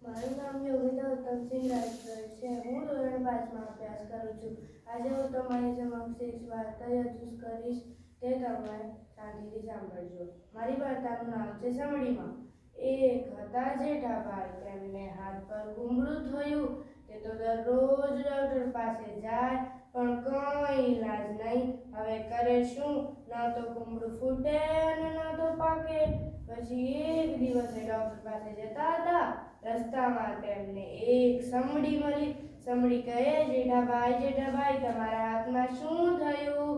મારું નામ યોગિતા ઉત્તમસિંહ રાજગઢ છે. હું ધોરણ 5માં અભ્યાસ કરું છું. આજે હું તમારી સમક્ષ એક વાર્તા રજૂ કરીશ, તે તમે શાંતિથી સાંભળજો. મારી વાર્તાનું નામ છે સમડીમાં. એક હતા જેઠાભાઈ, તેમને હાથ પર કુંબળું થયું. તે તો દરરોજ ડૉક્ટર પાસે જાય, પણ કંઈ ઈલાજ નહીં. હવે કરે શું? ન તો કુંબળું ફૂટે અને ન તો પાકે. પછી એક દિવસે ડૉક્ટર પાસે જતા હતા. રસ્તામાં તેમને એક સમડી મળી. સમડી કહે, જેઠાભાઈ જેઠાભાઈ, તમારા હાથમાં શું થયું?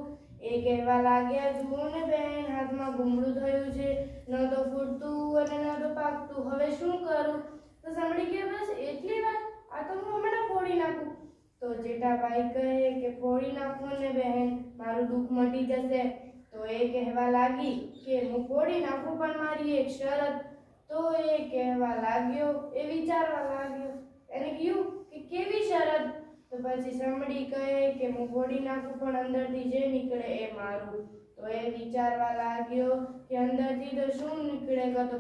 એ કહેવા લાગ્યા, જુઓ ને બેન, હાથમાં કુંબળું થયું છે. ન તો ફૂટતું અને ન તો પાકતું. હવે શું કરું? તો સમડી કહે, બસ એટલી વાત? આ તો હું હમણાં ફોડી નાખું. તો જેઠાભાઈ કહે કે ફોડી નાખો ને બહેન, મારું દુઃખ મટી જશે. તો એ કહેવા લાગી કે હું ફોડી નાખું, પણ મારી એક શરત. તો એ કહેવા લાગ્યો, એ વિચારવા લાગ્યો. એને કહ્યું કે કેવી શરત? તો પછી સમડી કહે કે હું ફોડી નાખું, પણ અંદરથી જે નીકળે એ મારું. તો એ વિચારવા લાગ્યો કે અંદરથી તો શું નીકળે? તો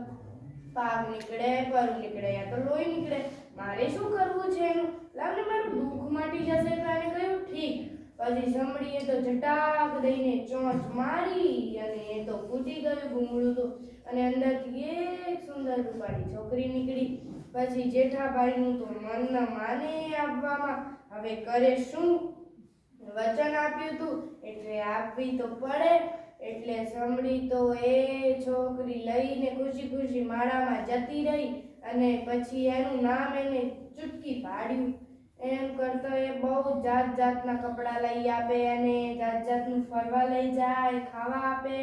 પાક નીકળે, પરુ નીકળે, યા તો લોહી નીકળે. મારે શું કરવું છે એનું? લાવને, મારું દુઃખ મટી જશે. તો એને કહ્યું ઠીક. પછી સમડીએ તો ઝટાક દઈને ચોંચ મારી અને એ તો ફૂટી ગયું કુંબળું તો, અને અંદરથી એક સુંદર રૂપાળી છોકરી નીકળી. પછી જેઠાભાઈનું તો મન ન માને આપવામાં. હવે કરે શું? વચન આપ્યું હતું એટલે આપવી તો પડે. એટલે સમડી તો એ છોકરી લઈને ખુશી ખુશી માળામાં જતી રહી. અને પછી એનું નામ એને ચૂટકી પાડ્યું. એમ કરતો એ બહુ જાત જાતના કપડાં લઈ આપે, અને જાત જાતનું ફરવા લઈ જાય, ખાવા આપે,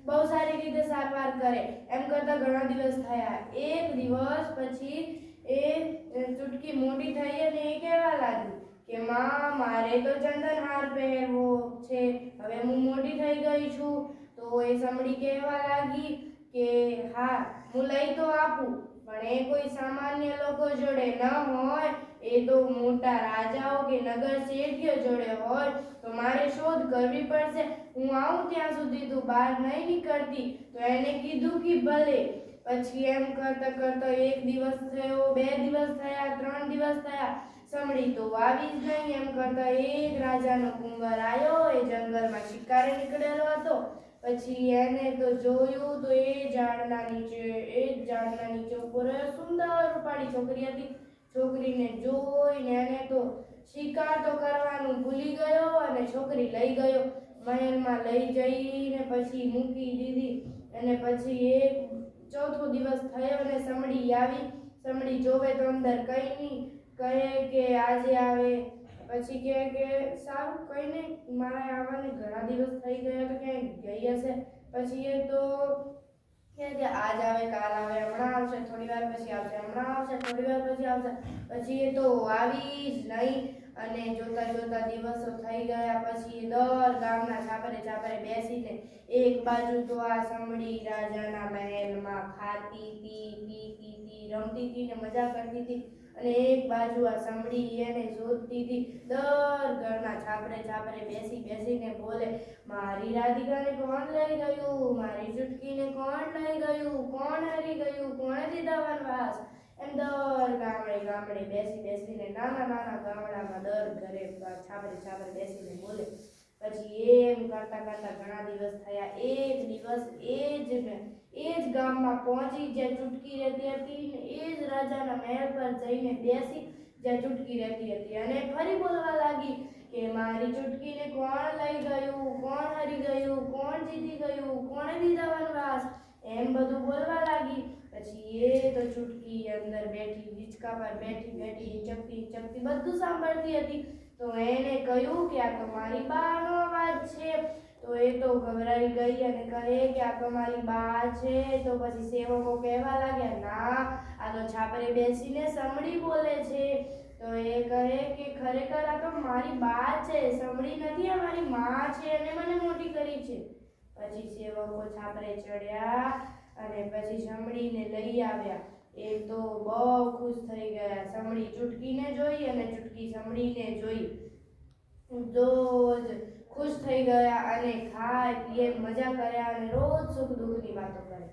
બહુ સારી રીતે સારવાર કરે. એમ કરતા ઘણા દિવસ થયા. એક દિવસ પછી એ ચૂટકી મોટી થઈ અને એ કહેવા લાગી કે માં, મારે તો ચંદનહાર પહેરવો છે. હવે હું મોટી થઈ ગઈ છું. તો એ સમડી કહેવા લાગી કે હા, હું લઈ તો આપું, પણ એ કોઈ સામાન્ય લોકો જોડે ન હોય. એ તો મોટા રાજાઓ કે નગર શેઠીઓ જોડે હોય. તો મારે શોધ કરવી પડશે. હું આવું ત્યાં સુધી તું બહાર નહીં નીકળતી. તો એને કીધું કે ભલે. પછી એમ કરતા કરતા એક દિવસ થયો, 2 દિવસ થયા, 3 દિવસ થયા. સમડી તો આવી જ નહીં. એમ કરતા એક રાજાનો કુંવર આવ્યો. એ જંગલમાં શિકારે નીકળેલો હતો. પછી એને તો જોયું તો એ ઝાડના નીચે ઉપર સુંદર રૂપાળી છોકરી હતી. છોકરીને જોઈને એને તો શિકાર તો કરવાનું ભૂલી ગયો અને છોકરી લઈ ગયો. મહેલમાં લઈ જઈને પછી મૂકી દીધી. અને પછી એક ચોથો દિવસ થયો અને સમડી આવી. સમડી જોવે તો અંદર કંઈ નહીં. કહે કે આજે આવે. પછી કહે કે સારું, કંઈ નહીં, મારે આવવાને ઘણા દિવસ થઈ ગયા, તો ક્યાંય ગઈ હશે. પછી એ તો કહે કે આજ આવે, કાલ આવે, હમણાં આવશે, થોડી વાર પછી આવશે, હમણાં આવશે, થોડી વાર પછી આવશે. પછી એ તો આવી જ નહીં. અને જોતા જોતા દિવસો થઈ ગયા. પછી એ દર ગામના છાપરે છાપરે બેસીને એક બાજુ તો આ સમડી રાજાના મહેલમાં ખાતી હતી, પીતી હતી, રમતી હતી ને મજા કરતી હતી. અને એક બાજુ આ સમડી એને શોધતી હતી. દર ઘરના છાપરે છાપરે બેસીને બોલે, મારી રાધિકાને કોણ લઈ ગયું? મારી ચૂટકીને કોણ લઈ ગયું? કોણ હરી ગયું? કોણે દીધા વનવાસ? એમ દર ગામડે બેસીને નાના નાના ગામડામાં દર ઘરે છાપરે છાપરે બેસીને બોલે. પછી એમ કરતા કરતા ઘણા દિવસ થયા. એક દિવસ એ જ ગામમાં પહોંચી જ્યાં ચૂટકી રહેતી હતી, ને એ જ રાજાના મહેલ પર જઈને બેસી જ્યાં ચૂટકી રહેતી હતી. અને ફરી બોલવા લાગી કે મારી ચૂટકીને કોણ લઈ ગયું? કોણ હરી ગયું? કોણ જીતી ગયું? કોણે દીધા વનવાસ? એમ બધું બોલવા લાગી. પછી એ તો ચૂટકી અંદર બેઠી, હિંચકા પર બેઠી હિંચકતી બધું સાંભળતી હતી. તો એને કહ્યું કે આ તો મારી બાનો અવાજ છે. તો એ તો ગભરાઈ ગઈ અને કહે કે આ તો મારી બા છે. તો પછી સેવકો કહેવા લાગ્યા, ના, આ તો છાપરે બેસીને સમડી બોલે છે. તો એ કહે કે ખરેખર આ તો મારી બા છે, સમડી નથી, આ મારી માં છે, અને મને મોટી કરી છે. પછી સેવકો છાપરે ચડ્યા અને પછી સમડીને લઈ આવ્યા. એ તો બહુ ખુશ થઈ ગયા. સમડી ચૂટકીને જોઈ અને ચૂટકી સમડીને જોઈ. રોજ ખુશ થઈ ગયા અને ખાય પીએ મજા કર્યા અને રોજ સુખ દુઃખની વાતો કરે.